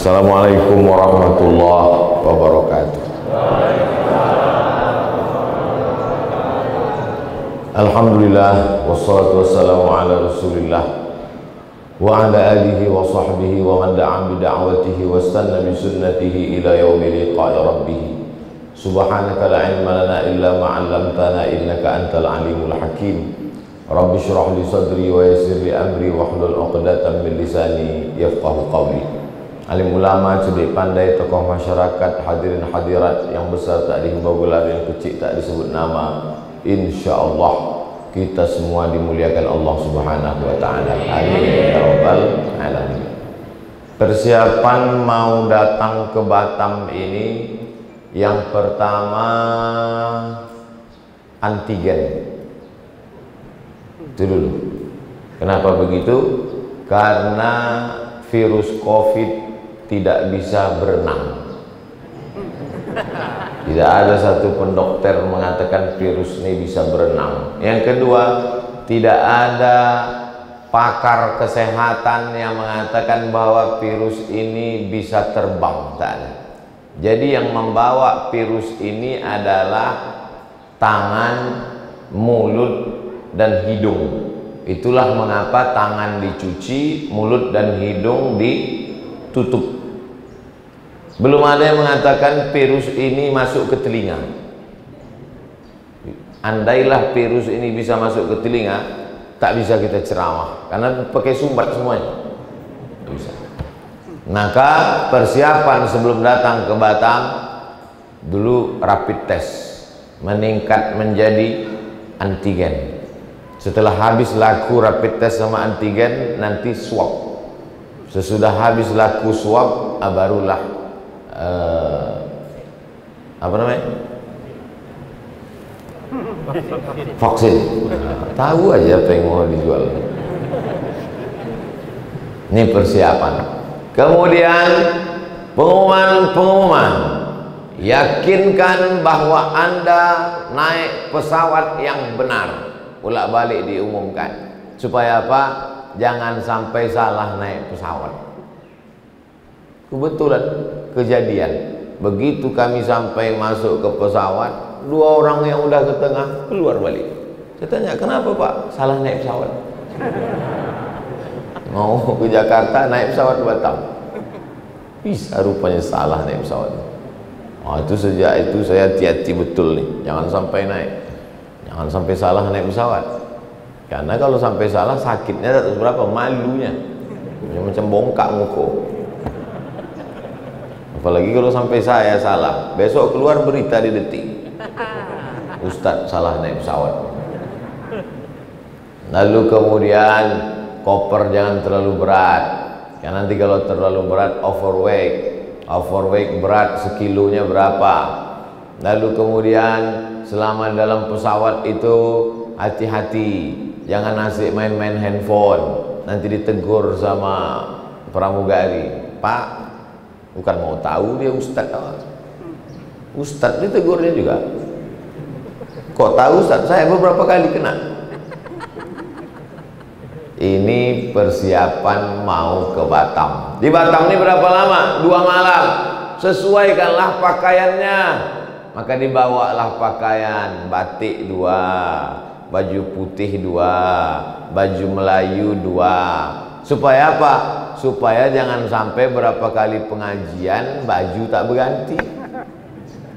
Assalamualaikum warahmatullahi wabarakatuh. Alhamdulillah wassalatu wassalamu ala rasulillah wa ala alihi wa sahbihi wa man da'a bi da'watihi wa istanna bi sunnatihi ila yaumi liqa'i rabbih. Subhanaka la ilma lana illa ma 'allamtana innaka antal alimul hakim. Rabbi shrah li sadri wa yassir li amri wahlul 'uqdatam min lisani yafqahu qawli. Alim ulama, cerdik pandai, tokoh masyarakat, hadirin hadirat yang besar tak dihimbau gelar, yang kecil tak disebut nama, insyaallah kita semua dimuliakan Allah Subhanahu wa taala. Amin ya rabbal alamin. Persiapan mau datang ke Batam ini, yang pertama antigen. Itu dulu. Kenapa begitu? Karena virus Covid tidak bisa berenang. Tidak ada satu pun dokter mengatakan virus ini bisa berenang. Yang kedua, tidak ada pakar kesehatan yang mengatakan bahwa virus ini bisa terbang. Tak ada. Jadi yang membawa virus ini adalah tangan, mulut, dan hidung. Itulah mengapa tangan dicuci, mulut dan hidung ditutup. Belum ada yang mengatakan virus ini masuk ke telinga. Andailah virus ini bisa masuk ke telinga, tak bisa kita ceramah, karena pakai sumbat semuanya. Tak bisa. Maka persiapan sebelum datang ke Batam, dulu rapid test, meningkat menjadi antigen. Setelah habis laku rapid test sama antigen, nanti swab. Sesudah habis laku swab, barulah apa namanya? Vaksin. Tahu aja apa yang mau dijual. Ini persiapan. Kemudian pengumuman. Yakinkan bahwa Anda naik pesawat yang benar. Bolak-balik diumumkan. Supaya apa? Jangan sampai salah naik pesawat. Kebetulan kejadian, begitu kami sampai masuk ke pesawat, dua orang yang udah ke tengah keluar balik. Saya tanya, kenapa Pak? Salah naik pesawat. Mau ke Jakarta naik pesawat Batam. Bisa rupanya salah naik pesawat. Itu sejak itu saya hati-hati betul nih, jangan sampai naik, jangan sampai salah naik pesawat. Karena kalau sampai salah sakitnya tak seberapa, malunya macam bongkak muka. Apalagi kalau sampai saya salah, besok keluar berita di Detik, Ustadz salah naik pesawat. Lalu kemudian koper jangan terlalu berat, karena nanti kalau terlalu berat overweight berat sekilonya berapa. Lalu kemudian selama dalam pesawat itu hati-hati, jangan asik main-main handphone, nanti ditegur sama pramugari. Pak, bukan mau tahu dia Ustadz. Ustadz ditegurnya juga. Kok tahu Ustadz? Saya beberapa kali kena. Ini persiapan mau ke Batam. Di Batam ini berapa lama? 2 malam. Sesuaikanlah pakaiannya. Maka dibawalah pakaian batik 2, baju putih 2, baju Melayu 2. Supaya apa? Supaya jangan sampai berapa kali pengajian baju tak berganti.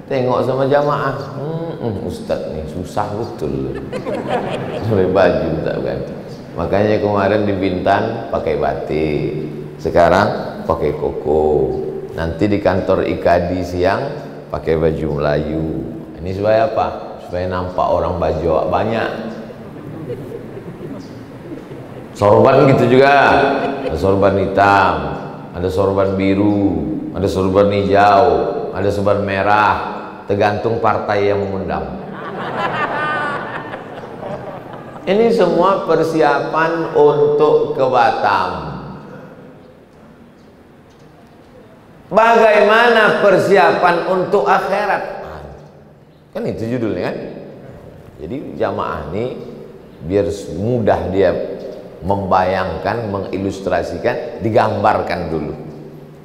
Tengok sama jamaah, Ustadz nih susah betul sampai baju tak berganti. Makanya kemarin di Bintan pakai batik, sekarang pakai koko. Nanti di kantor IKAD siang pakai baju Melayu. Ini supaya apa? Supaya nampak orang baju banyak. Sorban gitu juga, ada sorban hitam, ada sorban biru, ada sorban hijau, ada sorban merah, tergantung partai yang mengundang. Ini semua persiapan untuk ke Batam. Bagaimana persiapan untuk akhirat? Kan itu judulnya kan? Jadi jamaah ini biar mudah dia membayangkan, mengilustrasikan, digambarkan dulu.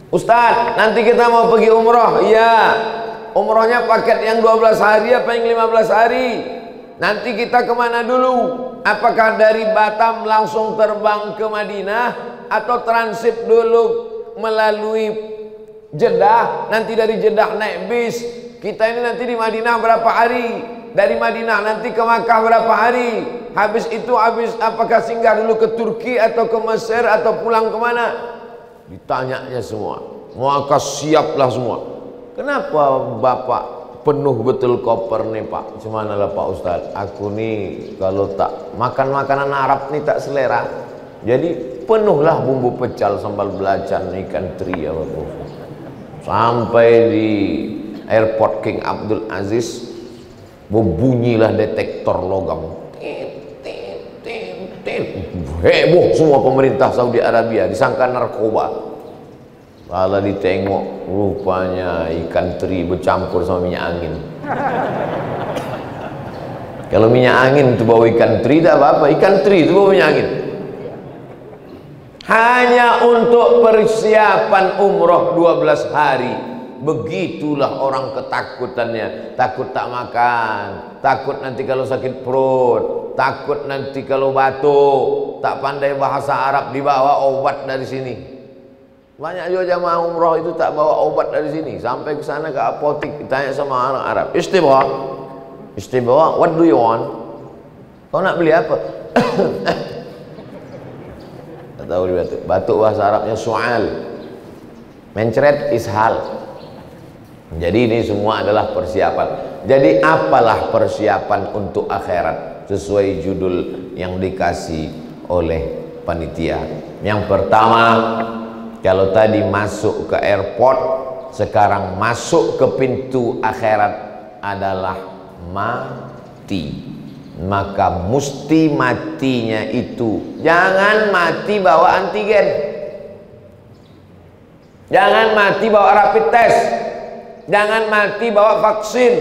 Ustaz, nanti kita mau pergi umroh. Iya. Umrohnya paket yang 12 hari apa yang 15 hari? Nanti kita kemana dulu? Apakah dari Batam langsung terbang ke Madinah, atau transit dulu melalui Jeddah? Nanti dari Jeddah naik bis. Kita ini nanti di Madinah berapa hari? Dari Madinah nanti ke Makkah berapa hari? Habis itu apakah singgah dulu ke Turki atau ke Mesir atau pulang kemana? Ditanyanya semua. Maka siaplah semua. Kenapa Bapak penuh betul koper nih Pak? Cuman lah Pak Ustadz, aku nih kalau tak makan makanan Arab nih tak selera. Jadi penuhlah bumbu pecal, sambal belacan, ikan teri apa tuh. Sampai di airport King Abdul Aziz, berbunyilah detektor logam. Heboh semua pemerintah Saudi Arabia, disangka narkoba. Kalau ditengok, rupanya ikan teri bercampur sama minyak angin. Kalau minyak angin itu bawa ikan teri, tak apa-apa. Ikan teri itu bawa minyak angin. Hanya untuk persiapan umroh 12 hari. Begitulah orang ketakutannya. Takut tak makan, takut nanti kalau sakit perut, takut nanti kalau batuk, tak pandai bahasa Arab, dibawa obat dari sini. Banyak juga jamaah umroh itu tak bawa obat dari sini, sampai ke sana ke apotek ditanya sama orang Arab, istibawa, istibawa, what do you want? Kau nak beli apa? Tak tahu dia batuk. Batuk bahasa Arabnya su'al, mencret ishal. Jadi ini semua adalah persiapan. Jadi apalah persiapan untuk akhirat sesuai judul yang dikasih oleh panitia. Yang pertama, kalau tadi masuk ke airport, sekarang masuk ke pintu akhirat adalah mati. Maka mesti matinya itu, jangan mati bawa antigen, jangan mati bawa rapid test, jangan mati bawa vaksin.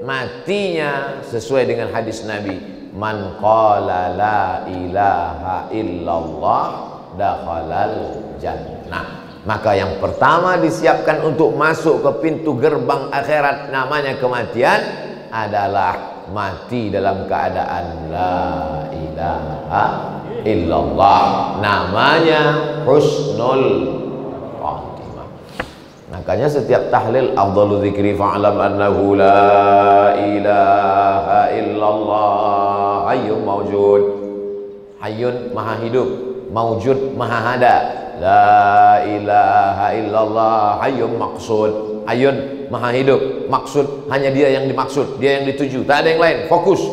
Matinya sesuai dengan hadis Nabi, man qala la ilaha illallah dakhalal jannah. Maka yang pertama disiapkan untuk masuk ke pintu gerbang akhirat namanya kematian adalah mati dalam keadaan la ilaha illallah, namanya husnul khatimah. Makanya setiap tahlil, afdalu dzikri fa'lam annahu la ilaha illallah hayyun mawjud. Hayyun maha hidup, mawjud maha ada. La ilaha illallah hayyun maqsud. Hayyun maha hidup, maksud hanya dia yang dimaksud, dia yang dituju, tak ada yang lain. Fokus.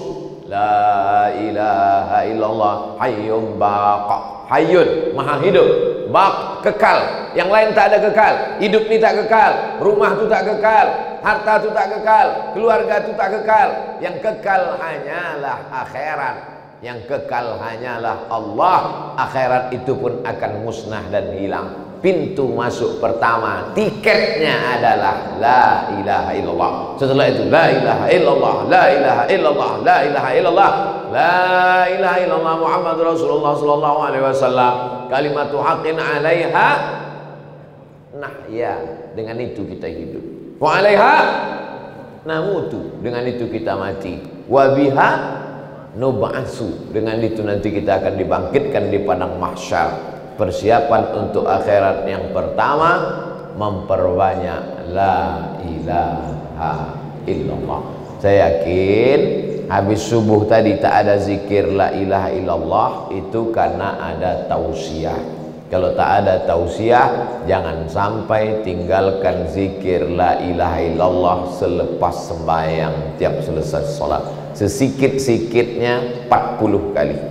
La ilaha illallah hayyun baqa. Hayyun maha hidup, baq kekal, yang lain tak ada kekal. Hidup ni tak kekal, rumah tu tak kekal, harta tu tak kekal, keluarga tu tak kekal. Yang kekal hanyalah akhirat, yang kekal hanyalah Allah. Akhirat itu pun akan musnah dan hilang. Pintu masuk pertama, tiketnya adalah la ilaha illallah. Setelah itu la ilaha illallah, la ilaha illallah, la ilaha illallah, la ilaha illallah Muhammadur Rasulullah sallallahu alaihi wasallam. Kalimatu haqqin 'alaiha nahya, dengan itu kita hidup. Wa 'alaiha namutu, dengan itu kita mati. Wa biha nub'atsu, dengan itu nanti kita akan dibangkitkan di padang mahsyar. Persiapan untuk akhirat yang pertama, memperbanyak la ilaha illallah. Saya yakin habis subuh tadi tak ada zikir la ilaha illallah, itu karena ada tausiah. Kalau tak ada tausiah, jangan sampai tinggalkan zikir la ilaha illallah selepas sembahyang tiap selesai sholat. Sesikit-sikitnya 40 kali.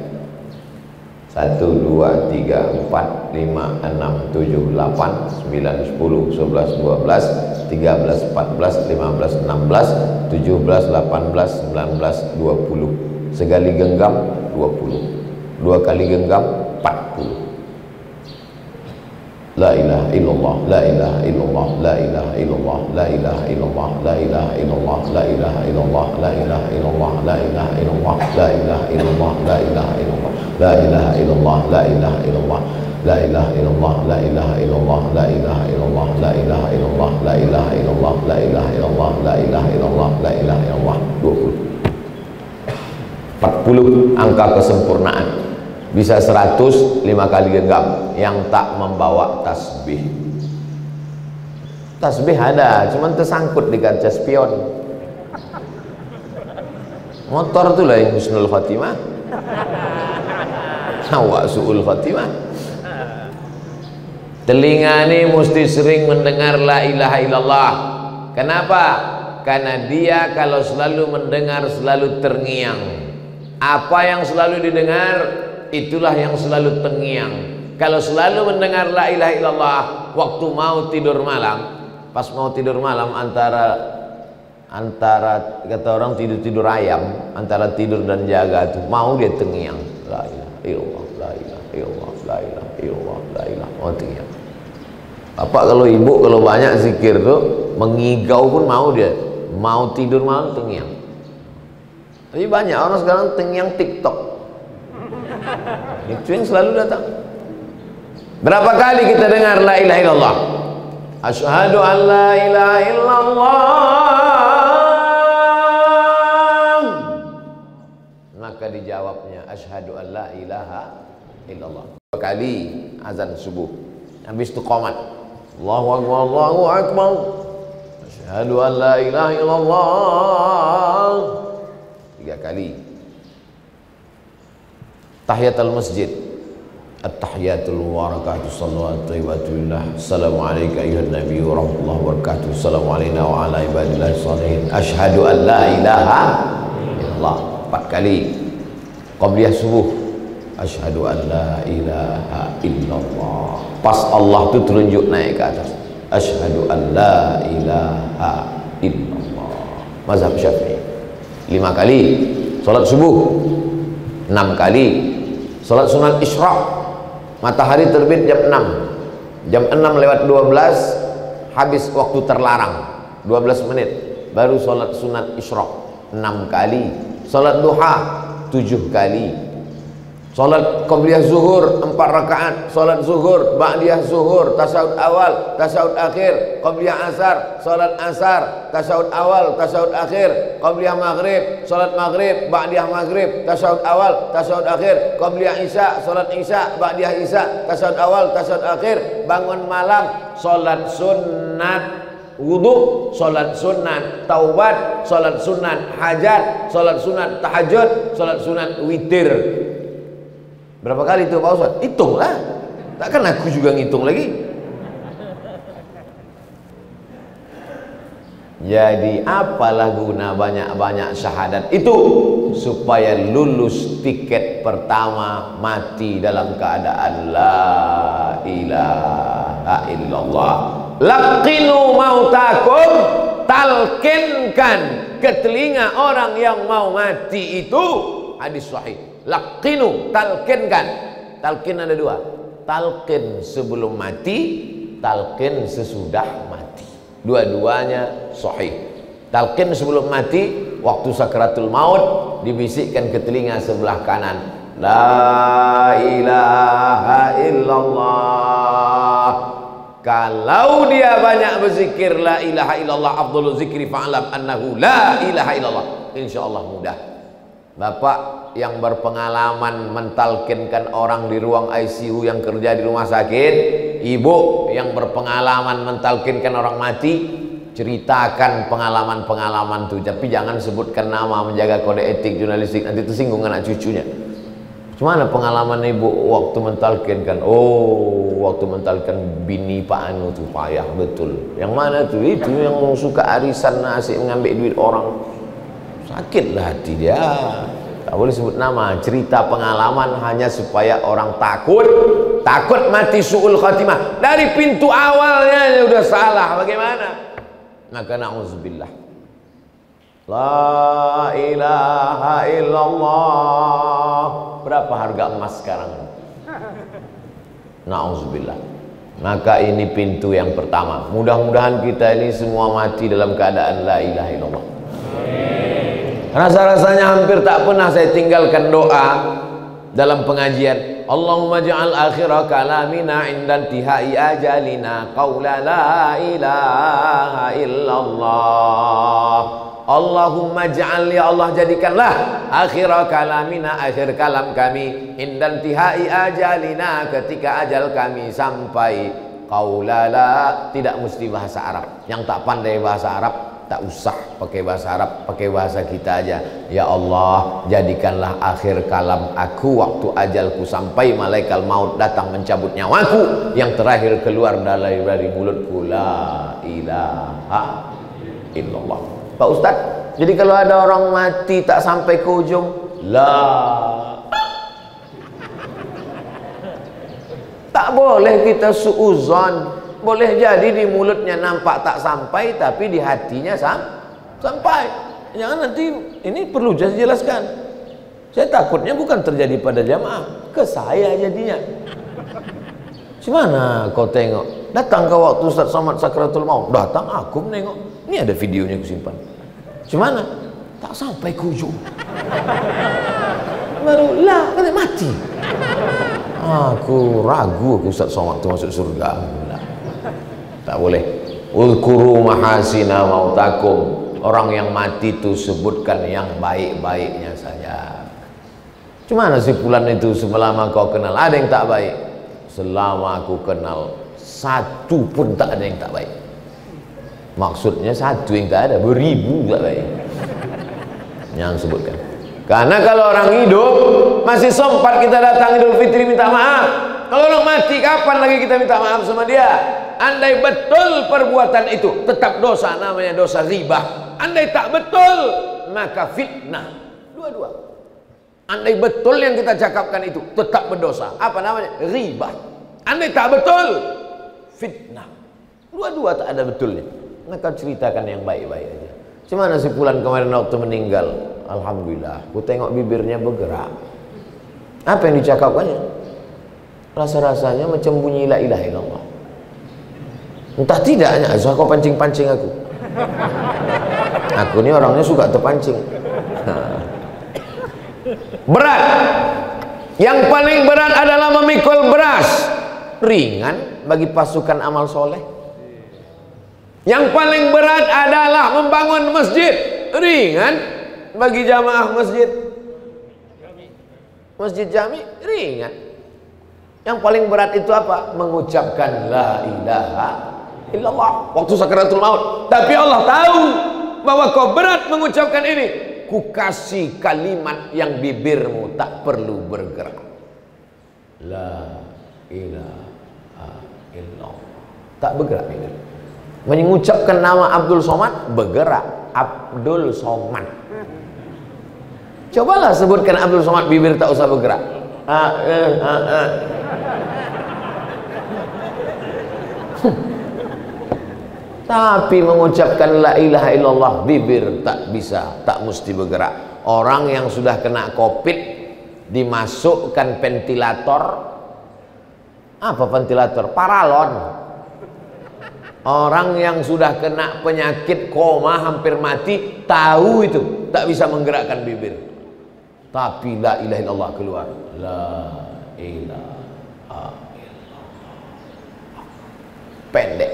1, 2, 3, 4, 5, 6, 7, 8, 9, 10, 11, 12, 13, 14, 15, 16, 17, 18, 19, 20. Sekali genggam 20, 2 kali genggam 40. La ilaha illallah, la ilaha illallah, la ilaha illallah, la ilaha illallah, la ilaha illallah, la ilaha illallah, la ilaha illallah, la ilaha illallah, la ilaha illallah, la ilaha illallah, la ilaha illallah, la ilaha illallah, la ilaha illallah, la ilaha illallah, la ilaha illallah, illallah, la ilaha illallah, la ilaha illallah, la ilaha illallah. 40 angka kesempurnaan. Bisa 100 5 kali genggam yang tak membawa tasbih. Tasbih ada, cuman tersangkut di kaca spion. Motor itulah yang husnul khatimah. Awak su'ul khatimah. Telinga ini mesti sering mendengar la ilaha illallah. Kenapa? Karena dia kalau selalu mendengar selalu terngiang. Apa yang selalu didengar itulah yang selalu terngiang. Kalau selalu mendengar la ilaha illallah waktu mau tidur malam, pas mau tidur malam antara kata orang tidur ayam, antara tidur dan jaga tuh mau dia terngiang la ilaha illallah, la ilaha illallah, la ilaha illallah, la ilaha, mau terngiang. Bapak kalau ibu kalau banyak zikir tuh mengigau pun mau dia, mau tidur malam terngiang. Tapi banyak orang sekarang terngiang TikTok. Itu yang selalu datang. Berapa kali kita dengar la ilaha illallah? Asyhadu an la ilaha illallah. Maka dijawabnya asyhadu an la ilaha illallah. 2 kali azan subuh. Habis itu qomat. Allahu akbar, Allahu akbar. Asyhadu an la ilaha illallah. 3 kali. Tahiyatul masjid. At-tahiyatul wabarakatuh sallallahu alaihi assalamu alayka ayyuhan nabiy wa rahmatullahi wa barakatuh. Assalamu alayna wa ala ibadillahi shalihin. Asyhadu an la ilaha illallah. 4 kali. Qabliyah subuh. Asyhadu an la ilaha illallah. Pas Allah tu terunjuk naik ke atas. Asyhadu an la ilaha illallah. Mazhab Syafi'i. 5 kali salat subuh. 6 kali salat sunat isyraq. Matahari terbit jam 6. Jam 6 lewat 12 habis waktu terlarang. 12 menit baru salat sunat isyraq 6 kali. Salat duha 7 kali. Salat qabliyah zuhur 4 rakaat. Salat zuhur, ba'diyah zuhur, tasyahud awal, tasyahud akhir, qabliyah asar, salat asar, tasyahud awal, tasyahud akhir, qabliyah maghrib, salat maghrib, ba'diyah maghrib, tasyahud awal, tasyahud akhir, qabliyah isya, salat isya, ba'diyah isya, tasyahud awal, tasyahud akhir, bangun malam, salat sunat wudu, salat sunat taubat, salat sunat hajat, salat sunat tahajud, salat sunat witir. Berapa kali itu Pak Ustaz? Hitunglah. Takkan aku juga ngitung lagi. Jadi apalah guna banyak-banyak syahadat itu? Supaya lulus tiket pertama mati dalam keadaan la ilaha illallah. Laqinu mautakum, talkinkan ke telinga orang yang mau mati itu. Hadis sahih. Laqinu, talkinkan. Talkin ada 2. Talqin sebelum mati, talqin sesudah mati. Dua-duanya sahih. Talqin sebelum mati, waktu sakratul maut dibisikkan ke telinga sebelah kanan, la ilaha illallah. Kalau dia banyak berzikir la ilaha illallah, afdhalul zikri fa'lam annahu la ilaha illallah, insyaallah mudah. Bapak yang berpengalaman mentalkinkan orang di ruang ICU yang kerja di rumah sakit, ibu yang berpengalaman mentalkinkan orang mati, ceritakan pengalaman-pengalaman itu, tapi jangan sebutkan nama, menjaga kode etik jurnalistik, nanti tersinggung anak cucunya. Gimana pengalaman ibu waktu mentalkinkan? Oh, waktu mentalkinkan bini Pak Anu tuh payah betul. Yang mana tuh? Itu yang suka arisan asik mengambil duit orang. Sakitlah hati dia. Tak boleh sebut nama. Cerita pengalaman hanya supaya orang takut mati su'ul khatimah. Dari pintu awalnya udah salah. Bagaimana? Maka na'udzubillah. La ilaha illallah. Berapa harga emas sekarang? Na'udzubillah. Maka ini pintu yang pertama. Mudah-mudahan kita ini semua mati dalam keadaan la ilaha illallah. Rasa-rasanya hampir tak pernah saya tinggalkan doa dalam pengajian. Allahumma ja'al akhira kalamina inda intihai ajalina qawla la ilaha illallah. Allahumma ja'al, ya Allah jadikanlah akhira kalamina, akhir kalam kami, inda intihai ajalina, ketika ajal kami sampai, qawla la, tidak mesti bahasa Arab. Yang tak pandai bahasa Arab tak usah pakai bahasa Arab, pakai bahasa kita aja. Ya Allah, jadikanlah akhir kalam aku waktu ajalku sampai, malaikat maut datang mencabut nyawaku, yang terakhir keluar dari mulutku la ilaha illallah. Pak Ustadz, jadi kalau ada orang mati tak sampai ke ujung la, tak boleh kita suuzon. Boleh jadi di mulutnya nampak tak sampai, tapi di hatinya sampai. Jangan nanti, ini perlu saya jelaskan. Saya takutnya bukan terjadi pada jamaah, ke saya jadinya. Gimana kau tengok? Datang ke waktu Ustaz Somad Sakratul Maut, datang aku menengok. Ini ada videonya aku simpan. Gimana? Tak sampai ke ujung. Baru lah, kan mati. Aku ragu aku Ustaz Somad itu masuk surga. Tak boleh. Ulkuru mahasina mautakum. Orang yang mati itu sebutkan yang baik-baiknya saja. Gimana sih Fulan itu selama kau kenal ada yang tak baik? Selama aku kenal satu pun tak ada yang tak baik. Maksudnya satu yang tak ada, beribu tak baik. Yang sebutkan. Karena kalau orang hidup masih sempat kita datang Idul Fitri minta maaf. Kalau orang mati kapan lagi kita minta maaf sama dia? Andai betul perbuatan itu tetap dosa, namanya dosa riba. Andai tak betul maka fitnah. Dua-dua. Andai betul yang kita cakapkan itu tetap berdosa, apa namanya? Riba. Andai tak betul, fitnah. Dua-dua tak ada betulnya. Maka ceritakan yang baik-baik aja. Gimana si Fulan kemarin waktu meninggal? Alhamdulillah, aku tengok bibirnya bergerak. Apa yang dicakapkannya? Rasa-rasanya macam bunyi la ilaha illallah. Entah tidaknya, kau pancing-pancing aku. Aku ini orangnya suka terpancing. Berat. Yang paling berat adalah memikul beras. Ringan bagi pasukan amal soleh. Yang paling berat adalah membangun masjid. Ringan bagi jamaah masjid. Masjid jami ringan. Yang paling berat itu apa? Mengucapkan la ilaha illallah waktu sakaratul maut. Tapi Allah tahu bahwa kau berat mengucapkan ini. Ku kasih kalimat yang bibirmu tak perlu bergerak. La ilaha illallah. Tak bergerak bibir. Mengucapkan nama Abdul Somad bergerak. Abdul Somad. Cobalah sebutkan Abdul Somad, bibir tak usah bergerak. Tapi mengucapkan la ilaha illallah bibir tak bisa, tak mesti bergerak. Orang yang sudah kena COVID dimasukkan ventilator. Apa ventilator? Paralon. Orang yang sudah kena penyakit koma hampir mati tahu itu tak bisa menggerakkan bibir. Tapi la ilaha illallah keluar. La ilaha illallah. Pendek.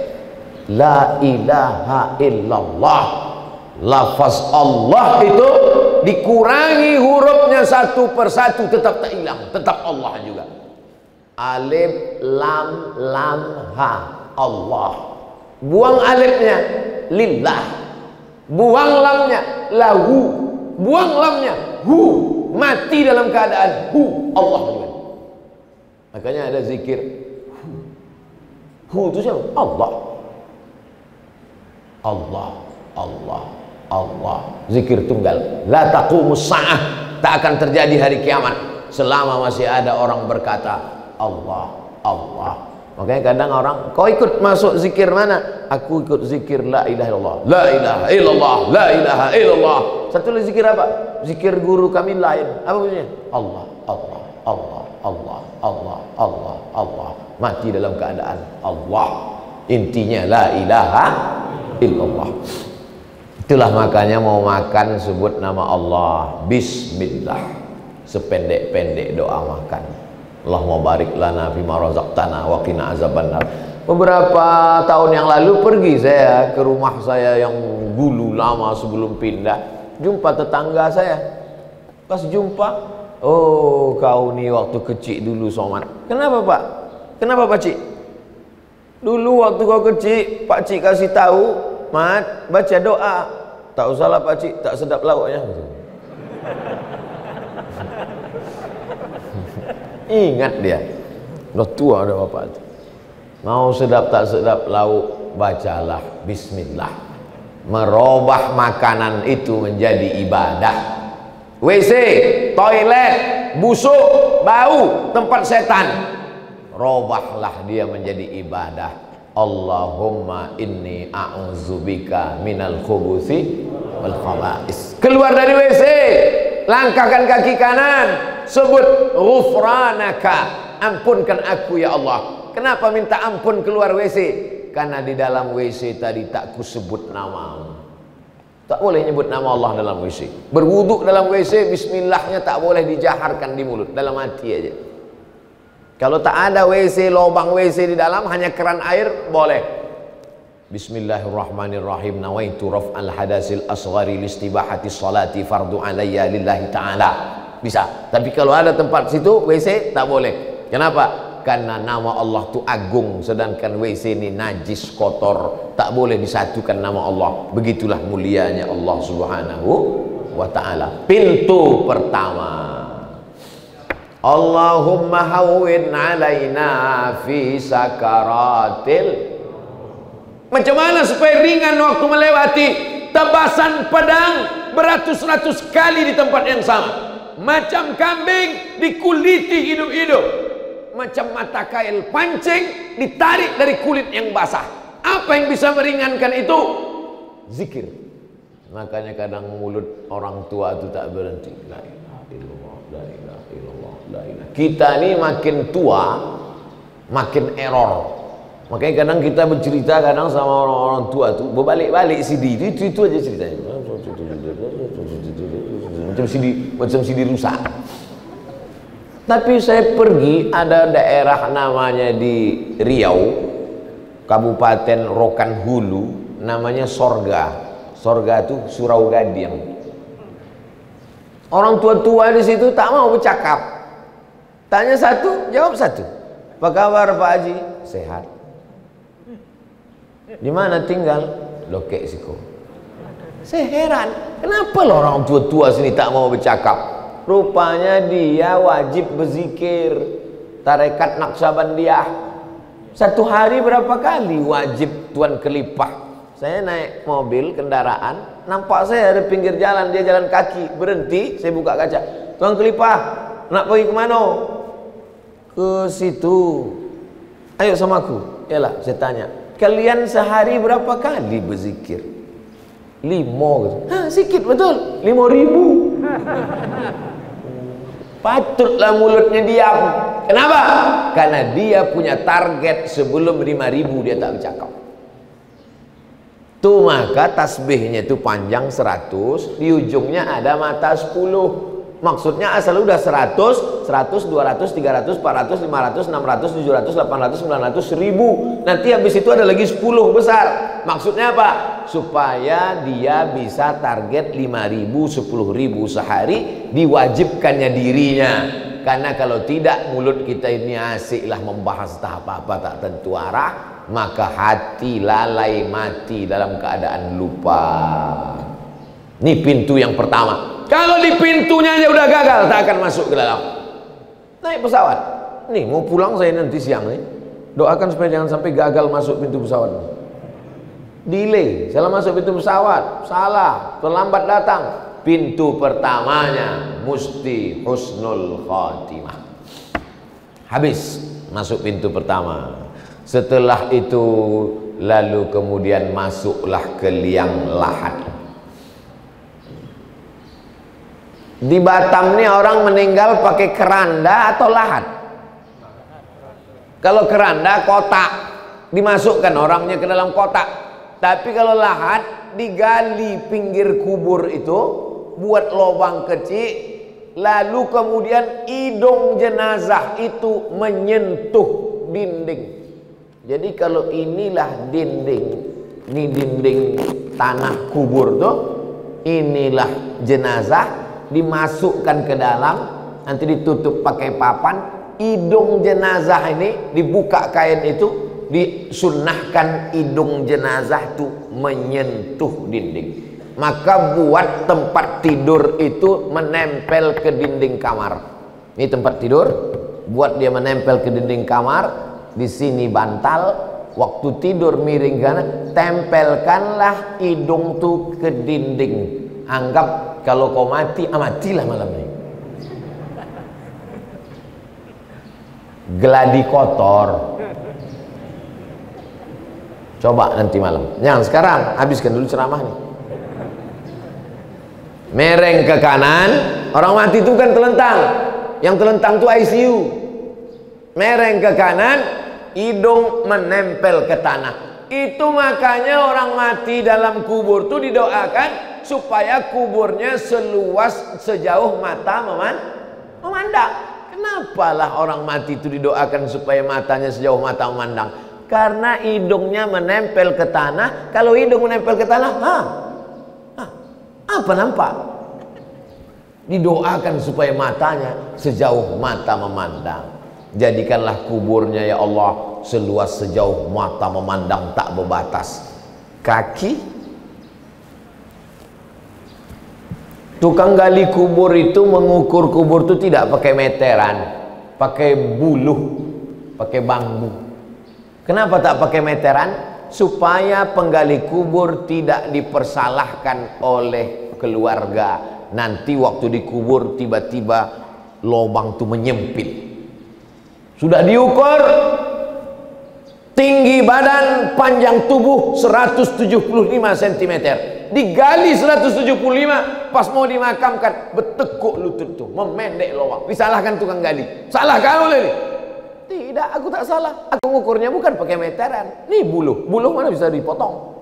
La ilaha illallah. Lafaz Allah itu dikurangi hurufnya satu persatu tetap tak hilang, tetap Allah juga. Alif lam lam ha, Allah. Buang alifnya lillah. Buang lamnya lahu. Buang lamnya hu. Mati dalam keadaan hu, Allah juga. Makanya ada zikir hu itu siapa? Allah. Allah, Allah, Allah. Zikir tunggal. La taqumus sa'ah. Tak akan terjadi hari kiamat selama masih ada orang berkata Allah, Allah. Makanya kadang orang, kau ikut masuk zikir mana? Aku ikut zikir la ilaha illallah. La ilaha illallah, la ilaha illallah. Satu lagi zikir apa? Zikir guru kami lain. Apa bunyinya? Allah, Allah, Allah, Allah, Allah, Allah, Allah. Mati dalam keadaan Allah. Intinya la ilaha illallah. Itulah makanya mau makan sebut nama Allah, bismillah. Sependek-pendek doa makan. Allahumma barik lana fima razaqtana wa qina azabannar. Beberapa tahun yang lalu pergi saya ke rumah saya yang dulu lama sebelum pindah, jumpa tetangga saya. Pas jumpa, oh kau nih waktu kecil dulu Somad. Kenapa Pak? Kenapa Pak Cik? Dulu waktu kau kecil, Pak Cik kasih tahu, Mat, baca doa. Tak usahlah Pak Cik, tak sedap lauknya. Ingat dia, udah tua ada bapak itu. Mau sedap tak sedap lauk, bacalah bismillah. Merubah makanan itu menjadi ibadah. WC, toilet, busuk, bau, tempat setan, robahlah dia menjadi ibadah. Allahumma inni a'udzubika minal khubuthi wal khaba'is. Keluar dari WC, langkahkan kaki kanan, sebut ghufranaka, ampunkan aku ya Allah. Kenapa minta ampun keluar WC? Karena di dalam WC tadi tak kusebut namamu. Tak boleh nyebut nama Allah dalam WC. Berwuduk dalam WC, bismillahnya tak boleh dijaharkan di mulut, dalam hati aja. Kalau tak ada WC, lubang WC di dalam, hanya keran air, boleh. Bismillahirrahmanirrahim. Nawaitu raf'al hadasil asghari listibahati salati fardu alayya lillahi ta'ala. Bisa. Tapi kalau ada tempat situ WC, tak boleh. Kenapa? Karena nama Allah itu agung, sedangkan WC ini najis, kotor, tak boleh disatukan nama Allah. Begitulah mulianya Allah Subhanahu wa ta'ala. Pintu pertama, Allahumma hawwin alaina fi sakaratil. Macam mana supaya ringan waktu melewati tebasan pedang beratus-ratus kali di tempat yang sama? Macam kambing dikuliti hidup-hidup, macam mata kail pancing ditarik dari kulit yang basah. Apa yang bisa meringankan itu? Zikir. Makanya kadang mulut orang tua itu tak berhenti. La ilaha illallah, la ilaha illallah, la ilaha. Kita ini makin tua makin error. Makanya kadang kita bercerita kadang sama orang-orang tua itu berbalik-balik CD itu aja ceritanya. Macam CD rusak. Tapi saya pergi, ada daerah namanya di Riau, Kabupaten Rokan Hulu, namanya Sorga. Sorga itu Surau Gading. Orang tua-tua di situ tak mau bercakap. Tanya satu, jawab satu. Apa kabar Pak Haji? Sehat. Di mana tinggal? Lokek Siko. Saya heran, kenapa loh orang tua-tua sini tak mau bercakap? Rupanya dia wajib berzikir tarekat Naqsabandiyah. Satu hari berapa kali wajib Tuan Kelipah. Saya naik mobil kendaraan, nampak saya ada pinggir jalan, dia jalan kaki, berhenti, saya buka kaca. Tuan Kelipah, nak pergi ke mana? Ke situ. Ayo sama aku. Yalah, saya tanya, kalian sehari berapa kali berzikir? 5 gitu. Hah, sikit betul. 5.000. Patutlah mulutnya diam. Kenapa? Karena dia punya target sebelum 5.000 dia tak bercakap. Tuh maka tasbihnya itu panjang 100, di ujungnya ada mata 10. Maksudnya asal udah 100, 200, 300, 400, 500, 600, 700, 800, 900, 1000. Nanti habis itu ada lagi 10 besar. Maksudnya apa? Supaya dia bisa target 5.000, 10.000 sehari, diwajibkannya dirinya. Karena kalau tidak, mulut kita ini asiklah membahas tahap apa tak tentu arah, maka hati lalai mati dalam keadaan lupa. Ini pintu yang pertama. Kalau di pintunya aja udah gagal, tak akan masuk ke dalam. Naik pesawat. Nih mau pulang saya nanti siang nih. Doakan supaya jangan sampai gagal masuk pintu pesawat. Delay, salah masuk pintu pesawat, salah, terlambat datang. Pintu pertamanya mesti husnul khatimah. Habis masuk pintu pertama. Setelah itu lalu kemudian masuklah ke liang lahat. Di Batam nih orang meninggal pakai keranda atau lahat? Kalau keranda kotak, dimasukkan orangnya ke dalam kotak. Tapi kalau lahat digali pinggir kubur itu, buat lubang kecil, lalu kemudian hidung jenazah itu menyentuh dinding. Jadi kalau inilah dinding, ini dinding tanah kubur tuh, inilah jenazah, dimasukkan ke dalam, nanti ditutup pakai papan, hidung jenazah ini dibuka kain itu, disunnahkan hidung jenazah tuh menyentuh dinding. Maka buat tempat tidur itu menempel ke dinding kamar. Ini tempat tidur, buat dia menempel ke dinding kamar. Di sini bantal, waktu tidur miring kanan, tempelkanlah hidung tuh ke dinding. Anggap kalau kau mati, matilah malam ini. Geladi kotor. Coba nanti malam. Jangan sekarang, habiskan dulu ceramah nih. Mereng ke kanan, orang mati itu kan telentang. Yang telentang itu ICU. Mereng ke kanan, hidung menempel ke tanah. Itu makanya orang mati dalam kubur itu didoakan supaya kuburnya seluas sejauh mata memandang. Kenapalah orang mati itu didoakan supaya matanya sejauh mata memandang? Karena hidungnya menempel ke tanah. Kalau hidung menempel ke tanah, apa nampak? Didoakan supaya matanya sejauh mata memandang. Jadikanlah kuburnya ya Allah seluas sejauh mata memandang, tak berbatas. Kaki tukang gali kubur itu mengukur kubur itu tidak pakai meteran, pakai buluh, pakai bambu. Kenapa tak pakai meteran? Supaya penggali kubur tidak dipersalahkan oleh keluarga. Nanti waktu dikubur tiba-tiba lubang itu menyempit. Sudah diukur tinggi badan, panjang tubuh 175 cm. Digali 175, pas mau dimakamkan bertekuk lutut tuh, memendek lubang. Disalahkan tukang gali. Salah kamu ini. Tidak, aku tak salah. Aku ngukurnya bukan pakai meteran. Nih buluh. Buluh mana bisa dipotong?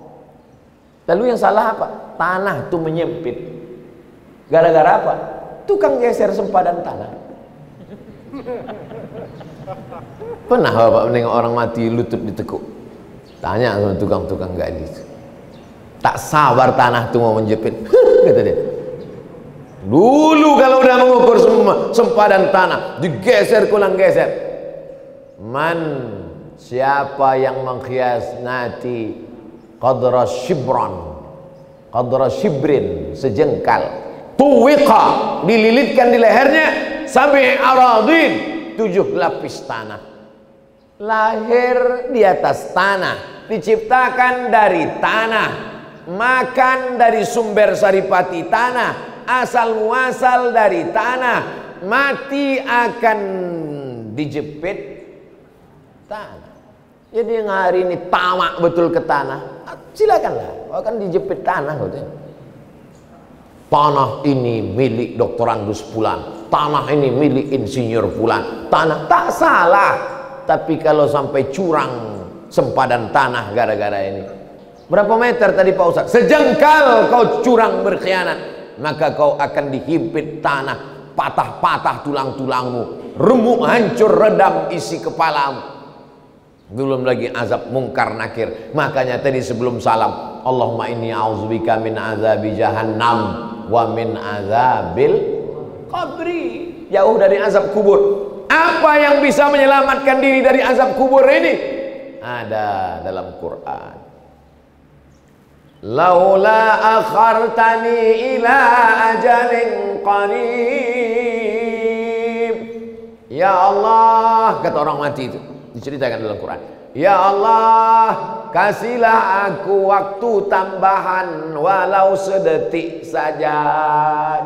Lalu yang salah apa? Tanah tuh menyempit. Gara-gara apa? Tukang geser sempadan tanah. Pernah Bapak menengok orang mati lutut ditekuk? Tanya sama tukang-tukang gali. Tak sabar tanah tuh mau menjepit. Kata dia. Dulu kalau udah mengukur sempadan tanah, digeser kulang geser. Siapa yang mengkhianati qadra shibrin, sejengkal, tuwiqa, dililitkan di lehernya, sab'i aradin, 7 lapis tanah. Lahir di atas tanah, diciptakan dari tanah, makan dari sumber saripati tanah, asal muasal dari tanah, mati akan dijepit tanah. Jadi yang hari ini tamak betul ke tanah, silakanlah, akan dijepit tanah. Tanah ini milik doktorandus Fulan, tanah ini milik insinyur Fulan. Tanah tak salah, tapi kalau sampai curang sempadan tanah gara-gara ini. Berapa meter tadi Pak Ustaz? Sejengkal kau curang berkhianat, maka kau akan dihimpit tanah, patah-patah tulang-tulangmu, remuk hancur redam isi kepalamu. Belum lagi azab mungkar nakir. Makanya tadi sebelum salam, Allahumma inni a'udzubika min azabi jahannam wa min azabil qabri. Jauh dari azab kubur. Apa yang bisa menyelamatkan diri dari azab kubur ini? Ada dalam Quran. Laula akhartani ila ajalin qarib. Ya Allah, kata orang mati itu, diceritakan dalam Quran. Ya Allah, kasihlah aku waktu tambahan walau sedetik saja.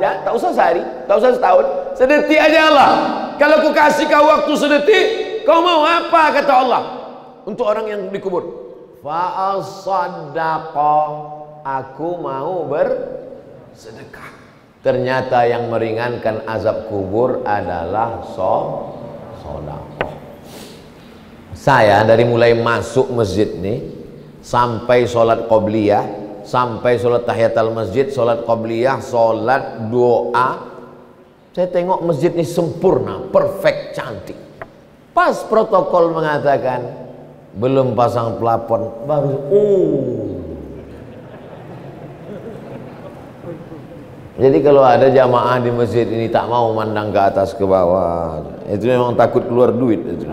Ya, tak usah sehari, tak usah setahun, sedetik aja Allah. Kalau aku kasih kau waktu sedetik, kau mau apa kata Allah? Untuk orang yang dikubur. Fa'asaddaqa, aku mau bersedekah. Ternyata yang meringankan azab kubur adalah sedekah. Saya dari mulai masuk masjid nih sampai sholat qobliyah, sampai sholat tahiyatul masjid, sholat qobliyah, sholat doa, Saya tengok masjid ini sempurna, perfect, cantik. Pas protokol mengatakan belum pasang plafon, baru Jadi kalau ada jamaah di masjid ini tak mau mandang ke atas ke bawah, itu memang takut keluar duit itu.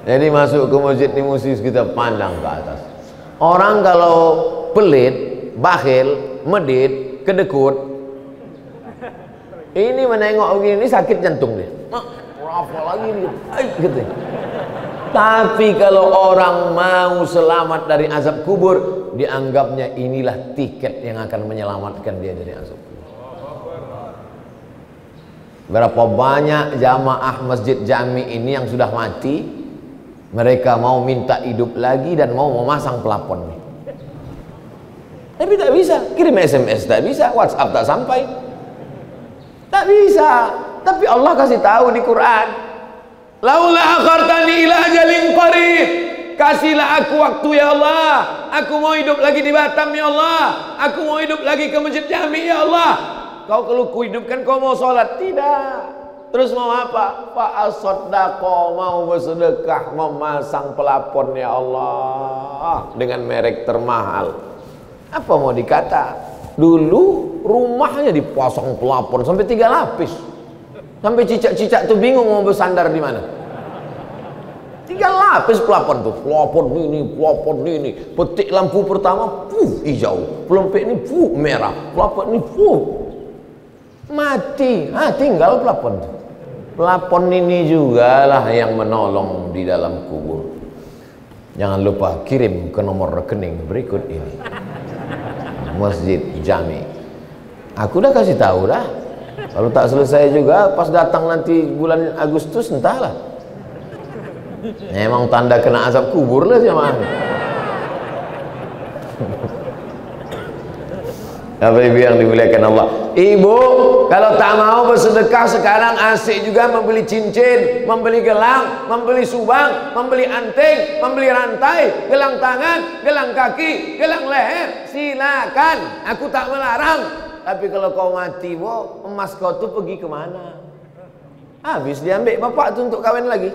Jadi masuk ke masjid ini mesti kita pandang ke atas. Orang kalau pelit, bakhil, medit, kedekut, ini menengok begini sakit jantung dia. Apa lagi nih? Gitu. Tapi kalau orang mau selamat dari azab kubur, dianggapnya inilah tiket yang akan menyelamatkan dia dari azab kubur. Berapa banyak jamaah masjid jami ini yang sudah mati, mereka mau minta hidup lagi dan mau memasang plafon nih. Tapi tak bisa, kirim SMS tak bisa, WhatsApp tak sampai, tak bisa. Tapi Allah kasih tahu di Quran, laula akhartani ila ajalin qarib, kasihlah aku waktu ya Allah, aku mau hidup lagi di Batam ya Allah, aku mau hidup lagi ke masjid Jami ya Allah. Kau kalau kuhidupkan kau mau sholat? Tidak. Terus mau apa? Fa'asoddaqo, mau bersedekah, memasang pelapon ya Allah dengan merek termahal. Apa mau dikata? Dulu rumahnya dipasang pelapon sampai 3 lapis, sampai cicak-cicak tuh bingung mau bersandar di mana. 3 lapis pelapon tuh, pelapon ini, petik lampu pertama, hijau, pelompek ini, merah, pelapon ini, mati, tinggal pelapon tuh. Pelapon ini juga lah yang menolong di dalam kubur. Jangan lupa kirim ke nomor rekening berikut ini, Masjid Jami. Aku udah kasih tahu dah. Kalau tak selesai juga pas datang nanti bulan Agustus entahlah. Memang tanda kena azab kubur lah jemaah. Bapak Ibu yang dimuliakan Allah, Ibu kalau tak mau bersedekah sekarang asik juga membeli cincin, membeli gelang, membeli subang, membeli anting, membeli rantai, gelang tangan, gelang kaki, gelang leher, silakan, aku tak melarang. Tapi kalau kau mati, emas kau tuh pergi kemana? Habis diambil bapak tuh untuk kawin lagi.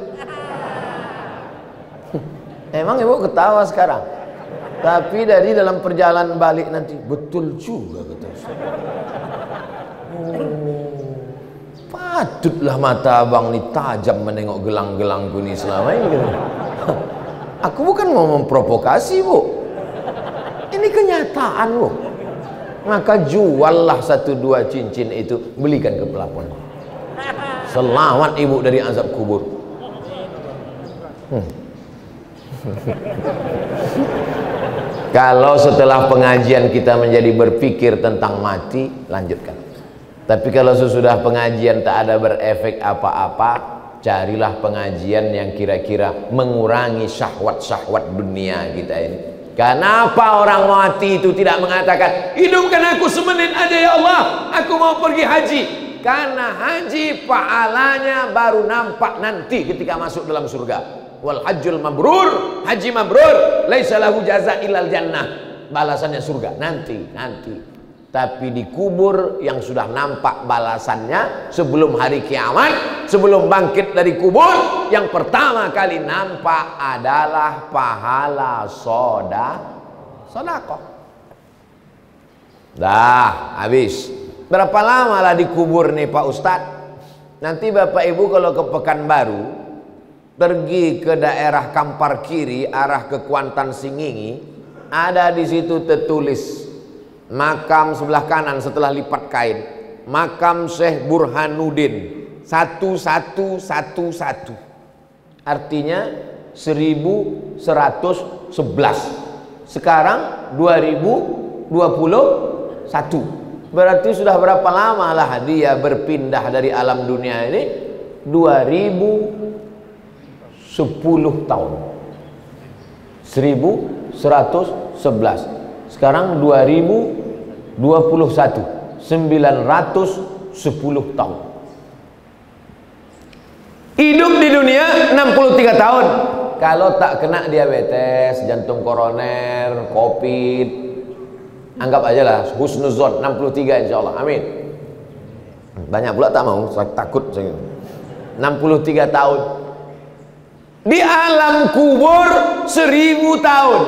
Emang ibu ketawa sekarang, tapi dari dalam perjalanan balik nanti betul juga kata Ustaz. Patutlah mata abang ni tajam menengok gelang-gelangku ni selama ini. Aku bukan mau memprovokasi, Bu. Ini kenyataan, Bu. Maka juallah 1-2 cincin itu, belikan ke pelapon. Selamat ibu dari azab kubur. Kalau setelah pengajian kita menjadi berpikir tentang mati, lanjutkan. Tapi kalau sesudah pengajian tak ada berefek apa-apa, carilah pengajian yang kira-kira mengurangi syahwat-syahwat dunia kita ini. Kenapa orang mati itu tidak mengatakan, hidupkan aku semenit aja ya Allah, aku mau pergi haji? Karena haji pahalanya baru nampak nanti ketika masuk dalam surga. Wal hajjul mabrur, haji mabrur, laisa lahu jaza illal jannah, balasannya surga nanti. Tapi di kubur yang sudah nampak balasannya sebelum hari kiamat, sebelum bangkit dari kubur, yang pertama kali nampak adalah pahala sedekah. Dah habis. Berapa lama lah dikubur nih Pak Ustadz? Nanti Bapak Ibu kalau ke Pekanbaru, pergi ke daerah Kampar Kiri arah ke Kuantan Singingi, ada di situ tertulis makam sebelah kanan setelah lipat kain, makam Syekh Burhanuddin 1111, artinya 1111. Sekarang 2021, berarti sudah berapa lama lah dia berpindah dari alam dunia ini? 2010 tahun, 1111. Sekarang 2021, 910 tahun. Hidup di dunia 63 tahun. Kalau tak kena diabetes, jantung koroner, covid, Anggap aja lah husnuzon 63 insya Allah, amin. Banyak pula tak mau, saya takut saya. 63 tahun di alam kubur 1000 tahun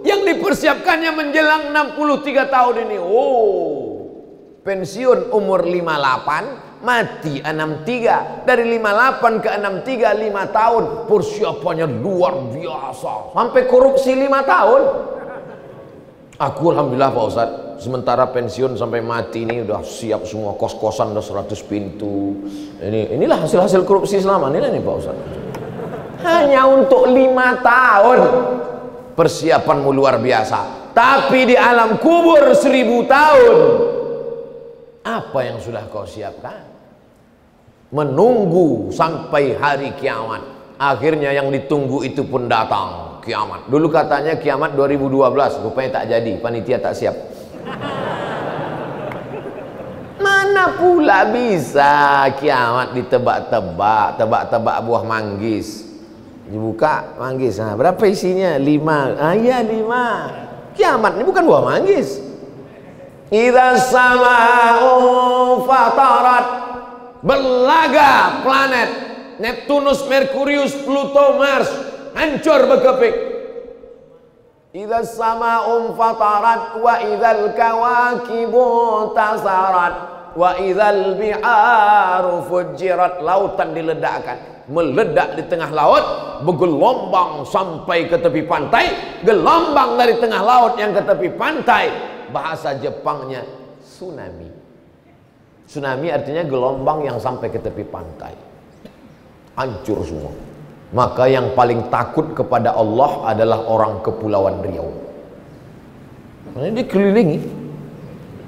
yang dipersiapkannya menjelang 63 tahun ini. Pensiun umur 58, mati 63. Dari 58 ke 63 5 tahun, persiapannya luar biasa sampai korupsi 5 tahun. Aku alhamdulillah Pak Ustadz, sementara pensiun sampai mati ini udah siap semua, kos-kosan udah 100 pintu. Inilah hasil-hasil korupsi selama ini nih Pak Ustadz. Hanya untuk 5 tahun persiapanmu luar biasa. Tapi di alam kubur 1000 tahun, apa yang sudah kau siapkan? Menunggu sampai hari kiamat. Akhirnya yang ditunggu itu pun datang, kiamat. Dulu katanya kiamat 2012, rupanya tak jadi, panitia tak siap. Mana pula bisa kiamat ditebak-tebak, tebak-tebak buah manggis. Dibuka manggis, nah, berapa isinya? 5. Iya 5. Kiamat ini bukan buah manggis. Idza sama'u fatarat, belaga planet Neptunus, Merkurius, Pluto, Mars hancur berkepik. Idza sama'u fatarat wa idzal kawakibu tasarat wa idzal bi'aru fujirat, lautan diledakkan, meledak di tengah laut, bergelombang sampai ke tepi pantai, gelombang dari tengah laut yang ke tepi pantai, bahasa Jepangnya tsunami. Tsunami artinya gelombang yang sampai ke tepi pantai, hancur semua. Maka yang paling takut kepada Allah adalah orang Kepulauan Riau. Ini dikelilingi.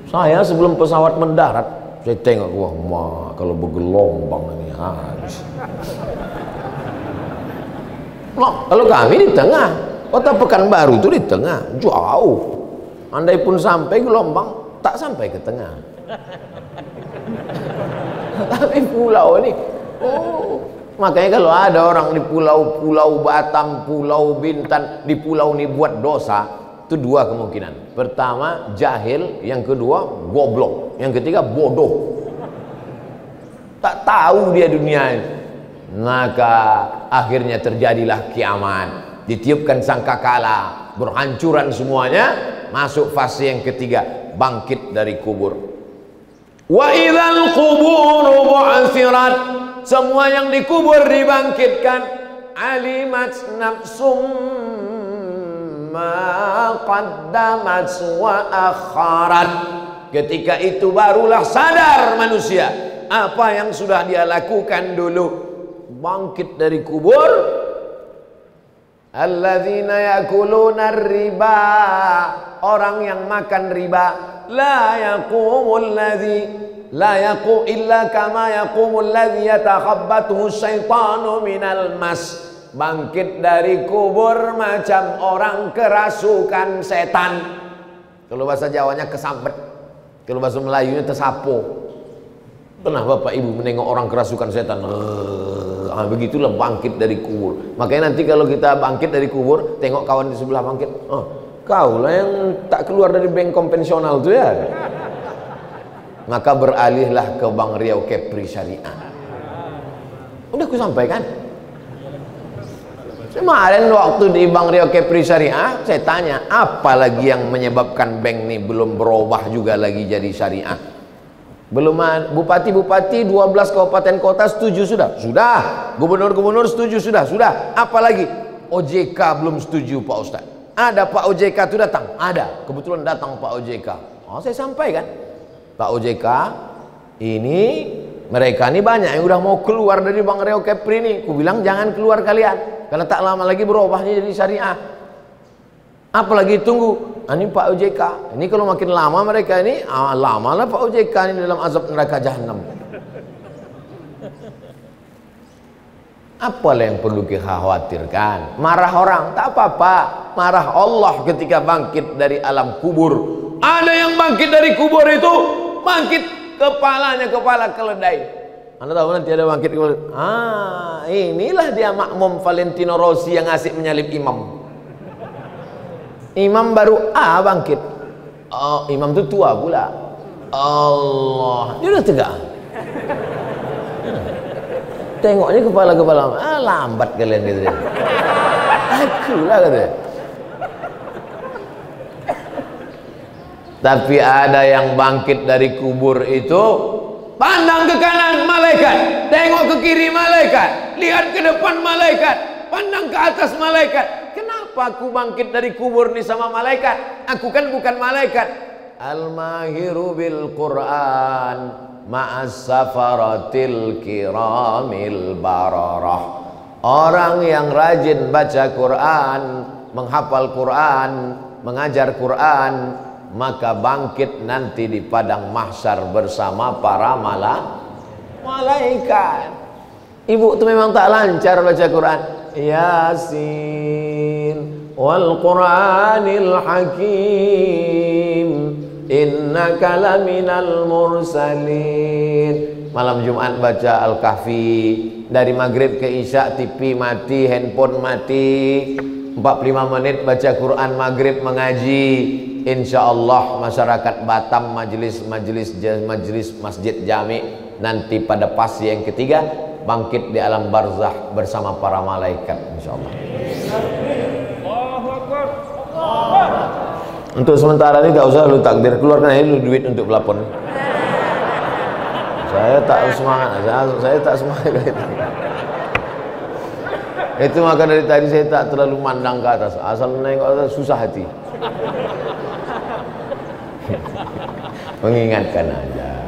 Saya sebelum pesawat mendarat, saya tengok, wah kalau bergelombang ini habis. Kalau kami di tengah, kota Pekanbaru itu di tengah, jauh. Andai pun sampai gelombang, tak sampai ke tengah. Tapi pulau ini, makanya kalau ada orang di pulau Batam, Pulau Bintan, di pulau ini buat dosa, itu 2 kemungkinan. Pertama jahil, yang kedua goblok, yang ketiga bodoh. Tak tahu dia dunia ini. Maka akhirnya terjadilah kiamat, ditiupkan sangkakala, berhancuran semuanya, masuk fase yang ketiga, bangkit dari kubur. Wa idzal quburu bu'tsirat, semua yang dikubur dibangkitkan. Alimat nafsum ma qaddamat wa akharat, ketika itu barulah sadar manusia apa yang sudah dia lakukan dulu. Bangkit dari kubur. Alladzina yakuluna riba, orang yang makan riba, la yaqumul ladzi la yaqum illa kama yaqumul ladzi yatakhabbathu syaitanu minal mas. Bangkit dari kubur macam orang kerasukan setan. Kalau bahasa Jawanya kesambet, kalau bahasa Melayunya tersapo. Pernah Bapak Ibu menengok orang kerasukan setan? Begitulah bangkit dari kubur. Makanya nanti kalau kita bangkit dari kubur, tengok kawan di sebelah bangkit, kau lah yang tak keluar dari bank konvensional tuh ya. Maka beralihlah ke Bank Riau Kepri Syariah. Udah aku sampaikan. Kemarin waktu di Bank Riau Kepri Syariah, saya tanya, apa lagi yang menyebabkan bank ini belum berubah juga lagi jadi syariah? Belum. Bupati-bupati 12 kabupaten kota setuju sudah? Sudah. Gubernur-gubernur setuju sudah? Sudah. Apalagi OJK belum setuju Pak Ustadz. Ada Pak OJK itu datang? Ada. Kebetulan datang Pak OJK. Saya sampaikan, Pak OJK, ini mereka ini banyak yang udah mau keluar dari Bank Riau Kepri ini. Aku bilang jangan keluar kalian, karena tak lama lagi berubahnya jadi syariah. Apalagi tunggu. Ini Pak OJK, ini kalau makin lama mereka ini, lama lah Pak OJK ini dalam azab neraka jahanam. Apalah yang perlu kita khawatirkan? Marah orang, tak apa-apa. Marah Allah ketika bangkit dari alam kubur. Ada yang bangkit dari kubur itu, bangkit kepalanya kepala keledai. Anda tahu nanti ada bangkit kepala. Inilah dia makmum Valentino Rossi yang asik menyalip imam. Imam baru bangkit. Oh, imam itu tua pula. Allah, dia udah tegak. Tengoknya kepala-kepala, lambat kalian gitu dia. Akulah katanya. Tapi ada yang bangkit dari kubur itu, pandang ke kanan malaikat, tengok ke kiri malaikat, lihat ke depan malaikat, pandang ke atas malaikat. Kenapa aku bangkit dari kubur nih sama malaikat? Aku kan bukan malaikat. Al-mahiru bil Quran ma'as safaratil kiramil bararah. Orang yang rajin baca Quran, menghafal Quran, mengajar Quran, maka bangkit nanti di padang mahsyar bersama para malaikat. Ibu tuh memang tak lancar baca Quran. Yasin wal Qur'anil Hakim innaka laminal mursalin. Malam Jumat baca Al-Kahfi, dari maghrib ke isya TV mati, handphone mati, 45 menit baca Quran maghrib mengaji. Insya Allah masyarakat Batam majelis masjid jami nanti pada pasti yang ketiga bangkit di alam barzah bersama para malaikat insya Allah. Untuk sementara ini gak usah lu takbir, keluarkan aja lu duit untuk pelapon. Saya tak semangat, saya tak semangat itu. Itu maka dari tadi saya tak terlalu mandang ke atas, asal nengok atas susah hati. Mengingatkan aja.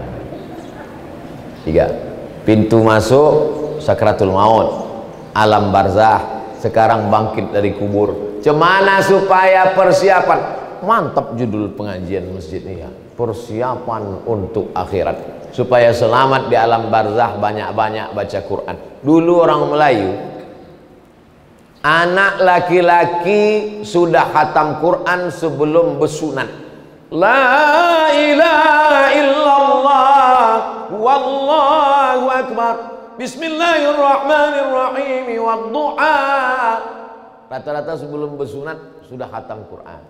3. Pintu masuk sakratul maut, alam barzah, sekarang bangkit dari kubur. Cemana supaya persiapan? Mantap judul pengajian masjid ini ya. Persiapan untuk akhirat. Supaya selamat di alam barzah, banyak-banyak baca Quran. Dulu orang Melayu, anak laki-laki sudah khatam Quran sebelum bersunat. La ilaha illallah wallahu akbar bismillahirrahmanirrahim wadduha. Rata-rata sebelum bersunat sudah khatam Quran.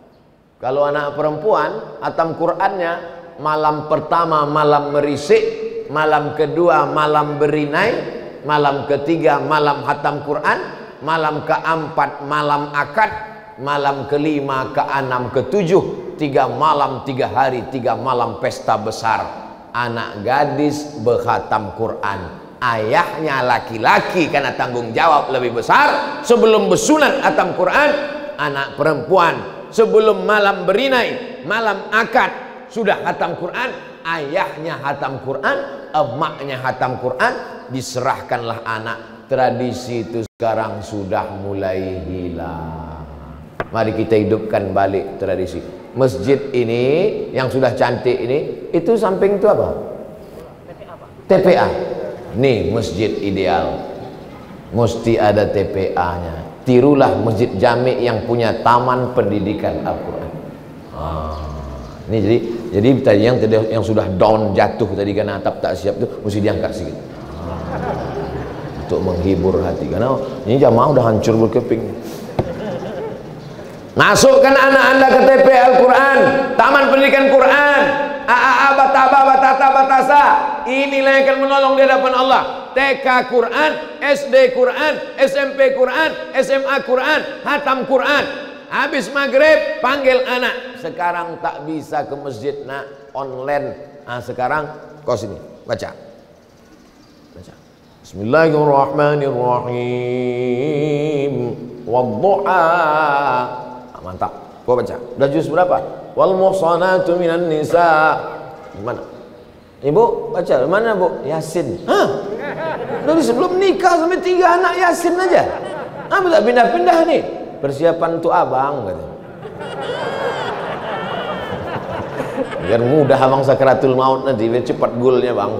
Kalau anak perempuan khatam Qurannya malam pertama malam merisik, malam kedua malam berinai, malam ketiga malam khatam Quran, malam keempat malam akad, malam kelima keenam ketujuh, 3 malam 3 hari 3 malam pesta besar. Anak gadis berkhatam Quran, ayahnya laki-laki karena tanggung jawab lebih besar sebelum bersunat khatam Quran. Anak perempuan sebelum malam berinai, malam akad sudah khatam Quran, ayahnya khatam Quran, emaknya khatam Quran, diserahkanlah anak. Tradisi itu sekarang sudah mulai hilang. Mari kita hidupkan balik tradisi. Masjid ini yang sudah cantik ini, itu samping itu apa? TPA. Nih masjid ideal, mesti ada TPA-nya. Tirulah masjid jami yang punya taman pendidikan Al-Quran. Ini jadi tadi yang sudah down jatuh tadi karena atap tak siap itu mesti diangkat sedikit. Untuk menghibur hati, karena ini jamaah udah hancur berkeping. Masukkan anak anda ke TP Al-Quran, taman pendidikan Quran, AAA bataba batata batasa. Inilah yang akan menolong di hadapan Allah. TK Quran, SD Quran, SMP Quran, SMA Quran, hatam Quran. Habis maghrib panggil anak. Sekarang tak bisa ke masjid nak, online. Sekarang kau sini baca. Bismillahirrahmanirrahim. Wadduha. Mantap. Kau baca. Udah juz berapa? Wal muhsanatu minan nisa. Gimana? Ibu baca. Mana Bu? Yasin. Dari sebelum nikah sampai 3 anak Yasin aja. Apa tak pindah-pindah nih? Persiapan untuk abang katanya. Biar mudah abang sakratul maut nanti, biar cepat goalnya bang.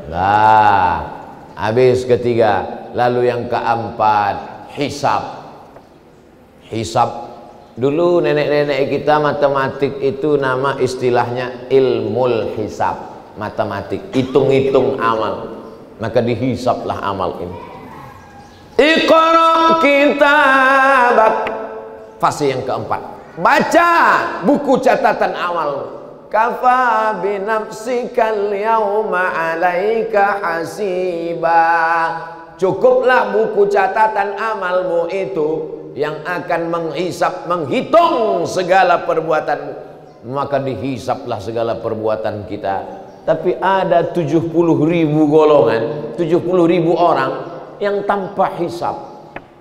Nah, habis ketiga, lalu yang keempat, hisab. Hisab. Dulu nenek-nenek kita matematik itu nama istilahnya ilmul hisab, matematik, hitung-hitung amal. Maka dihisablah amal ini. Iqra kitabak. Fase yang keempat, Baca buku catatan amal. Kafa binafsikal yauma 'alaika hasiba. Cukuplah buku catatan amalmu itu yang akan menghisap, menghitung segala perbuatanmu. Maka dihisaplah segala perbuatan kita. Tapi ada 70.000 golongan, 70.000 orang yang tanpa hisap.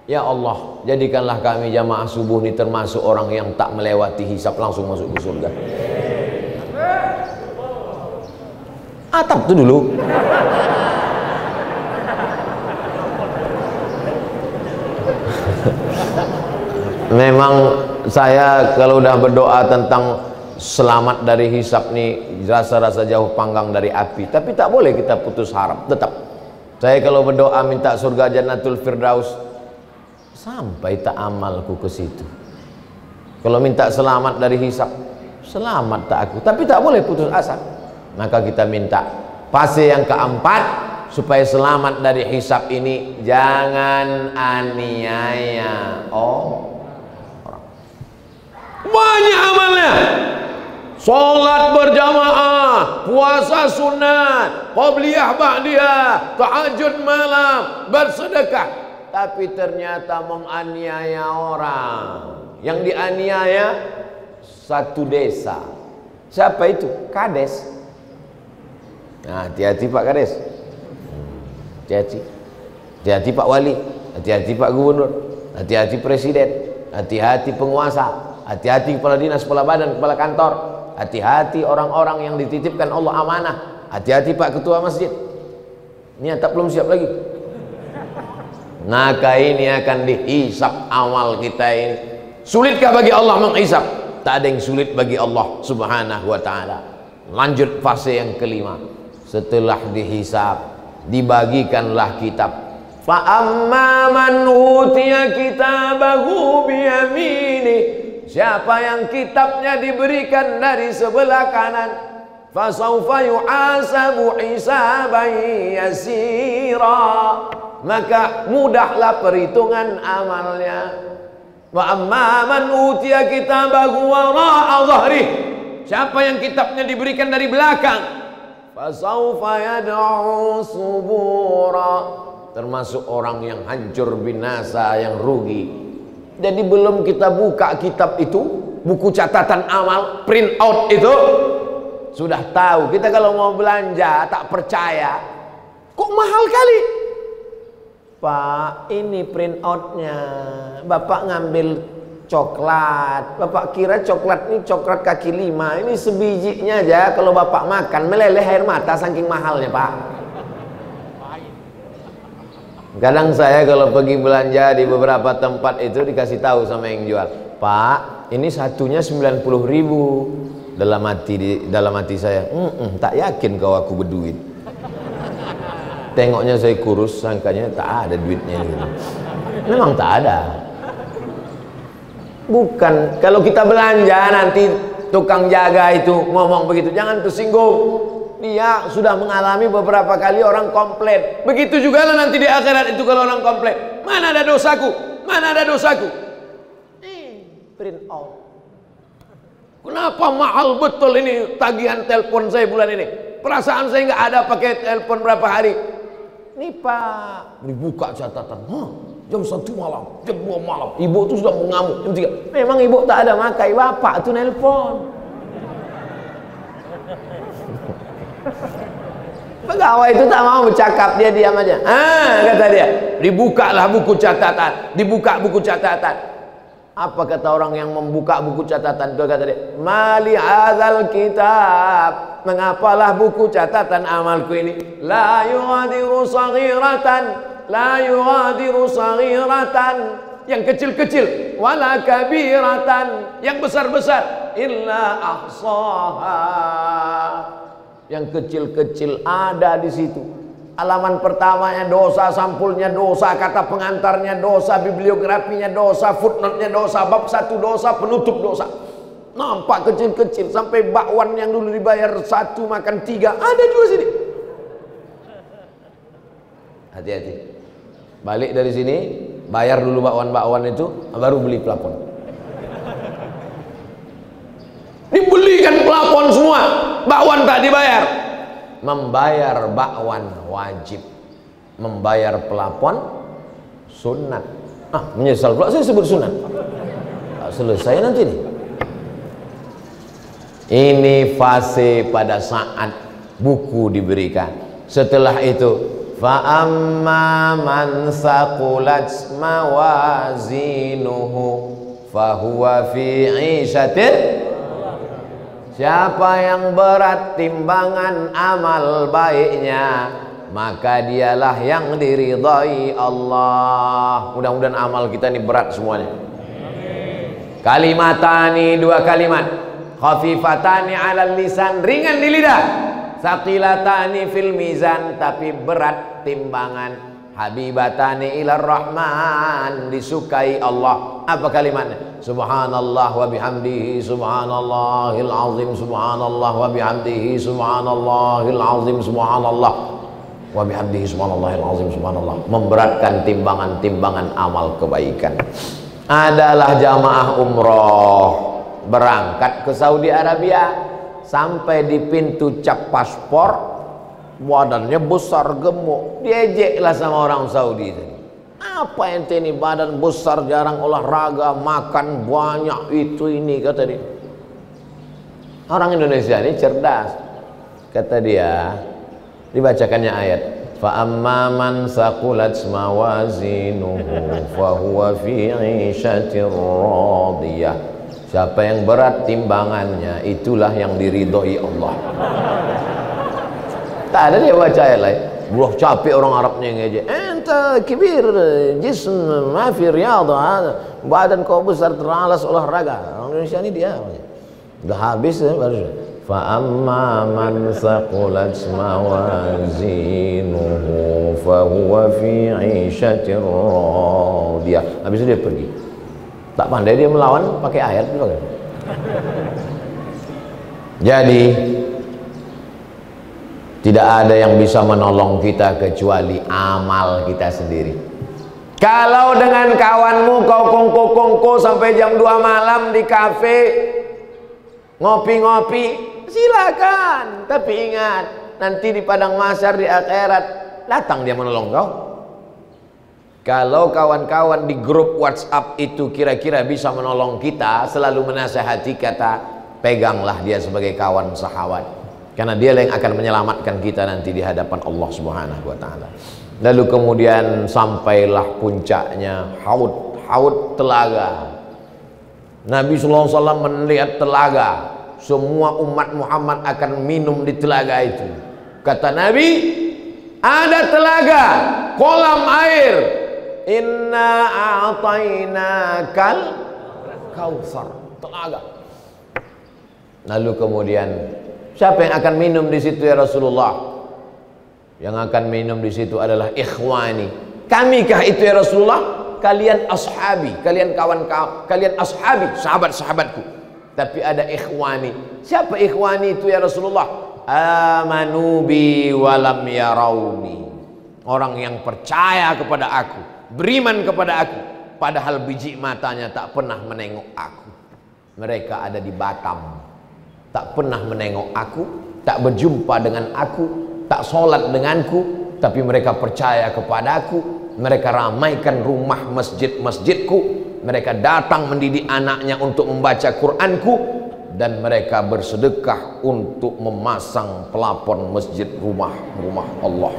Ya Allah, jadikanlah kami jamaah subuh ini termasuk orang yang tak melewati hisap, langsung masuk ke surga. Atap tuh dulu. Memang saya kalau udah berdoa tentang selamat dari hisap nih, rasa-rasa jauh panggang dari api. Tapi tak boleh kita putus harap. Tetap saya kalau berdoa minta surga Jannatul Firdaus, sampai tak amalku ke situ. Kalau minta selamat dari hisap, selamat tak aku. Tapi tak boleh putus asa. Maka kita minta fase yang keempat, supaya selamat dari hisap ini, jangan aniaya orang. Banyak amalnya. Sholat berjamaah, puasa sunat, qabliyah ba'diyah, tahajud malam, bersedekah. Tapi ternyata menganiaya orang. Yang dianiaya satu desa. Siapa itu? Kades. Nah, hati-hati Pak Kades. Hati-hati. Hati-hati Pak Wali. Hati-hati Pak Gubernur. Hati-hati Presiden. Hati-hati penguasa. Hati-hati kepala dinas, kepala badan, kepala kantor. Hati-hati orang-orang yang dititipkan Allah amanah. Hati-hati Pak Ketua Masjid. Ini tak belum siap lagi. Maka ini akan dihisap amal kita ini. Sulitkah bagi Allah menghisap? Tak ada yang sulit bagi Allah Subhanahu wa ta'ala. Lanjut fase yang kelima. Setelah dihisap, dibagikanlah kitab. Fa amma man utiya kitabahu biyamini. Siapa yang kitabnya diberikan dari sebelah kanan, fasawfa yu'asabu hisaban yasira, maka mudahlah perhitungan amalnya. Wa amma man utiya kitabahu wara'a dhahri. Siapa yang kitabnya diberikan dari belakang, fasawfa yad'u subura, termasuk orang yang hancur binasa, yang rugi. Jadi belum kita buka kitab itu, buku catatan amal, print out itu, sudah tahu. Kita kalau mau belanja tak percaya, kok mahal kali Pak, ini print outnya. Bapak ngambil coklat, Bapak kira coklat ini coklat kaki 5, ini sebijinya aja. Kalau Bapak makan meleleh air mata saking mahalnya Pak. Kadang saya kalau pergi belanja di beberapa tempat itu dikasih tahu sama yang jual, Pak, ini satunya 90.000. Dalam hati saya, tak yakin kau aku berduit. Tengoknya saya kurus, sangkanya tak ada duitnya ini. Memang tak ada. Bukan, kalau kita belanja nanti tukang jaga itu ngomong begitu, jangan tersinggung. Dia sudah mengalami beberapa kali orang komplain. Begitu juga lah nanti di akhirat itu kalau orang komplain, mana ada dosaku, mana ada dosaku. Print out. Kenapa mahal betul ini tagihan telepon saya bulan ini? Perasaan saya nggak ada pakai telepon berapa hari. Nih Pak, dibuka catatan, jam 1 malam, jam 2 malam, ibu tuh sudah mengamuk, jam 3. Memang ibu tak ada makai, bapak tuh nelpon. Pegawai itu tak mau bercakap, dia diam aja. Kata dia, dibukalah buku catatan, dibuka buku catatan. Apa kata orang yang membuka buku catatan itu? Kata dia, mali hadzal kitab, mengapalah buku catatan amalku ini, la yughadiru saghiratan, la yughadiru saghiratan, yang kecil-kecil, wala kabiratan, yang besar-besar, illa ahsaha, yang kecil-kecil ada di situ. Halaman pertamanya dosa, sampulnya dosa, kata pengantarnya dosa, bibliografinya dosa, footnote-nya dosa, bab 1 dosa, penutup dosa. Nampak kecil-kecil sampai bakwan yang dulu dibayar 1 makan 3 ada juga sini. Hati-hati. Balik dari sini, bayar dulu bakwan-bakwan itu, baru beli plafon. pelapon semua, bakwan tak dibayar. Membayar bakwan wajib, membayar pelapon sunat. Menyesal pula saya sebut sunat. Tak selesai nanti nih. Ini fase pada saat buku diberikan. Setelah itu, fa amma man saqulat mawazinuhu fahuwa fi 'ishatin. Siapa yang berat timbangan amal baiknya, maka dialah yang diridhai Allah. Mudah-mudahan amal kita ini berat semuanya. Kalimatani, dua kalimat. Khafifatani 'alal lisan, ringan di lidah. Saqilatani fil mizan, tapi berat timbangan. Habibatani ilar rahman, disukai Allah. Apa kalimatnya? Subhanallah wa bihamdihi subhanallahil azim, subhanallah wa bihamdihi subhanallahil azim, subhanallah wa bihamdihi subhanallahil azim, subhanallah. Memberatkan timbangan-timbangan amal kebaikan. Adalah jamaah umroh berangkat ke Saudi Arabia, sampai di pintu cap paspor, badannya besar gemuk, diejeklah sama orang Saudi tadi. Apa ente ini badan besar, jarang olahraga, makan banyak, itu ini, kata dia. Orang Indonesia ini cerdas, kata dia. Dibacakannya ayat, fa amma man saqulat mawazinuhu fa huwa fi 'ishatir radiyah. Siapa yang berat timbangannya, itulah yang diridhoi Allah. Tak ada dia baca ayat lain. Buah capek orang Arabnya ngejek. Ente kibir jism ma fi riyadhah. Badan kau besar teralas olahraga. Orang Indonesia ini dia. Udah habis baru. Fa amma man saqulat mawazinuhu fa huwa fi 'ishatir radiyah. Habis itu dia pergi. Tak pandai dia melawan pakai ayat juga kan. Jadi tidak ada yang bisa menolong kita kecuali amal kita sendiri. Kalau dengan kawanmu kau kongko-kongko sampai jam 2 malam di kafe ngopi-ngopi, silakan. Tapi ingat, nanti di padang mahsyar di akhirat datang dia menolong kau. Kalau kawan-kawan di grup WhatsApp itu kira-kira bisa menolong kita, selalu menasihati, kata peganglah dia sebagai kawan sahabat. Karena dia yang akan menyelamatkan kita nanti di hadapan Allah Subhanahu wa taala. Lalu kemudian sampailah puncaknya haud telaga. Nabi sallallahu alaihi wasallam melihat telaga. Semua umat Muhammad akan minum di telaga itu. Kata Nabi, ada telaga, kolam air. Inna a'tainakal kautsar, telaga. Lalu kemudian siapa yang akan minum di situ ya Rasulullah? Yang akan minum di situ adalah ikhwani. Kamikah itu ya Rasulullah? Kalian ashabi, kalian kawan-kawan, kalian ashabi, sahabat-sahabatku. Tapi ada ikhwani. Siapa ikhwani itu ya Rasulullah? Amanu bi walam yarawni. Orang yang percaya kepada aku, beriman kepada aku, padahal biji matanya tak pernah menengok aku. Mereka ada di Batam, tak pernah menengok aku, tak berjumpa dengan aku, tak sholat denganku, tapi mereka percaya kepadaku. Mereka ramaikan rumah masjid-masjidku, mereka datang mendidik anaknya untuk membaca Quranku, dan mereka bersedekah untuk memasang pelapon masjid rumah Allah.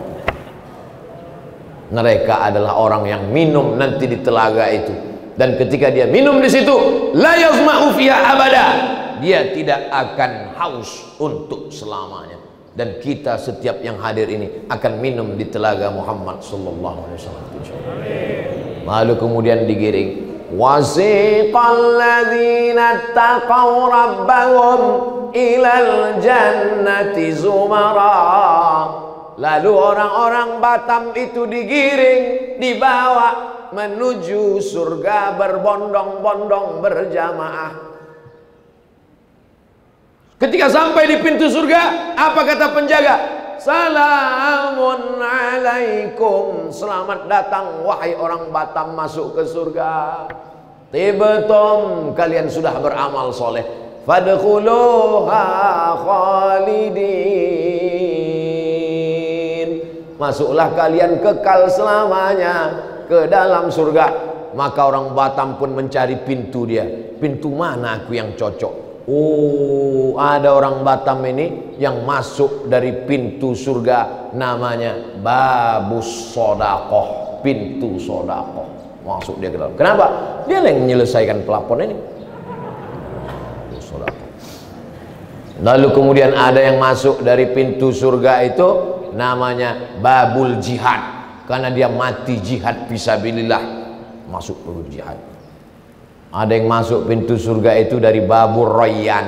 Mereka adalah orang yang minum nanti di telaga itu, dan ketika dia minum di situ, la yazma'u fiha abada, dia tidak akan haus untuk selamanya. Dan kita setiap yang hadir ini akan minum di telaga Muhammad sallallahu alaihi wasallam. Lalu kemudian digiring, wasiqal ladzina taqaw rabbahum ilal jannati zumara. Lalu orang-orang Batam itu digiring, dibawa menuju surga berbondong-bondong berjamaah. Ketika sampai di pintu surga, apa kata penjaga? Salamun alaikum, selamat datang wahai orang Batam masuk ke surga. Tibtum, kalian sudah beramal soleh. fadkhuluha khalidin. Masuklah kalian kekal selamanya ke dalam surga. Maka orang Batam pun mencari pintu dia. Pintu mana aku yang cocok? Oh, ada orang Batam ini yang masuk dari pintu surga, namanya Babus Sodakoh, pintu sodakoh. Masuk dia ke dalam. Kenapa? Dia yang menyelesaikan pelapon ini. Lalu kemudian ada yang masuk dari pintu surga itu, namanya Babul Jihad, karena dia mati jihad fisabilillah. Masuk babul jihad. Ada yang masuk pintu surga itu dari Babur Rayyan,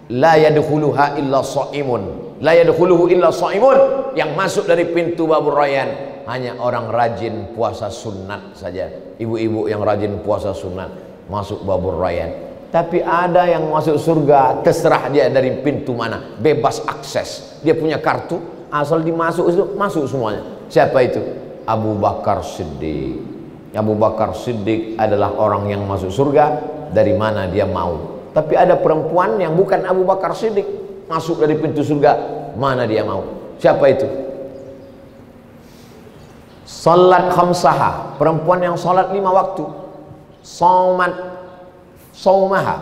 la yadkhuluha illa shaimun, la yadkhuluhu illa shaimun. Yang masuk dari pintu Babur Rayyan hanya orang rajin puasa sunat saja. Ibu-ibu yang rajin puasa sunat masuk Babur Rayyan. Tapi ada yang masuk surga, terserah dia dari pintu mana, bebas akses. Dia punya kartu, asal dimasuk itu masuk semuanya. Siapa itu? Abu Bakar Siddiq. Abu Bakar Siddiq adalah orang yang masuk surga dari mana dia mau. Tapi ada perempuan yang bukan Abu Bakar Siddiq masuk dari pintu surga mana dia mau. Siapa itu? Salat khamsaha, perempuan yang salat 5 waktu. Saumaha,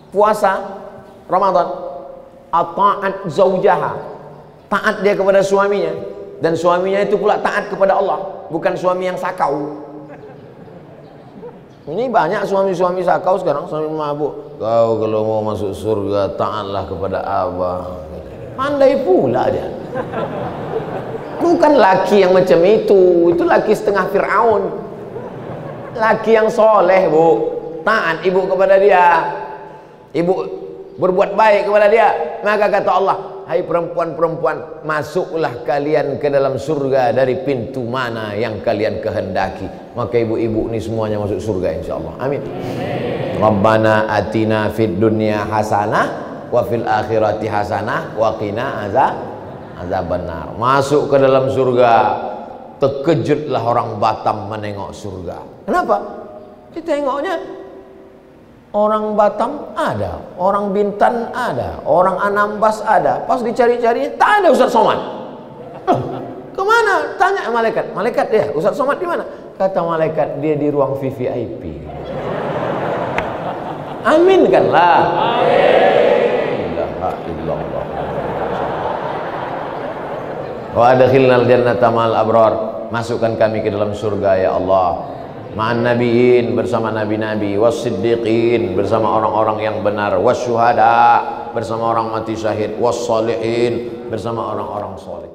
puasa Ramadan. Ata'at zaujaha, taat dia kepada suaminya, dan suaminya itu pula taat kepada Allah, bukan suami yang sakau. Ini banyak suami-suami sakau sekarang, suami mabuk. Kau kalau mau masuk surga taatlah kepada abang. Pandai pula dia. Bukan laki yang macam itu laki setengah Fir'aun. Laki yang soleh, bu, taat ibu kepada dia, ibu berbuat baik kepada dia. Maka kata Allah, hai perempuan-perempuan, masuklah kalian ke dalam surga dari pintu mana yang kalian kehendaki. Maka ibu-ibu ini semuanya masuk surga insyaallah. Amin. Rabbana atina fid dunya hasanah wa fil akhirati hasanah wa qina azabannar. Masuk ke dalam surga. Terkejutlah orang Batam menengok surga. Kenapa? Ditengoknya orang Batam ada, orang Bintan ada, orang Anambas ada. Pas dicari-cari tak ada Ustaz Somad. Kemana? Tanya malaikat. Malaikat dia, Ustaz Somad di mana? Kata malaikat, dia di ruang VVIP. Aminkanlah. Amin. La ilaha illallah. Wa adkhilnal jannata ma'al abrar. Masukkan kami ke dalam surga ya Allah. Ma'an nabiin, bersama nabi-nabi, was-siddiqin, bersama orang-orang yang benar, was-syuhada, bersama orang mati syahid, was-salihin, bersama orang-orang saleh.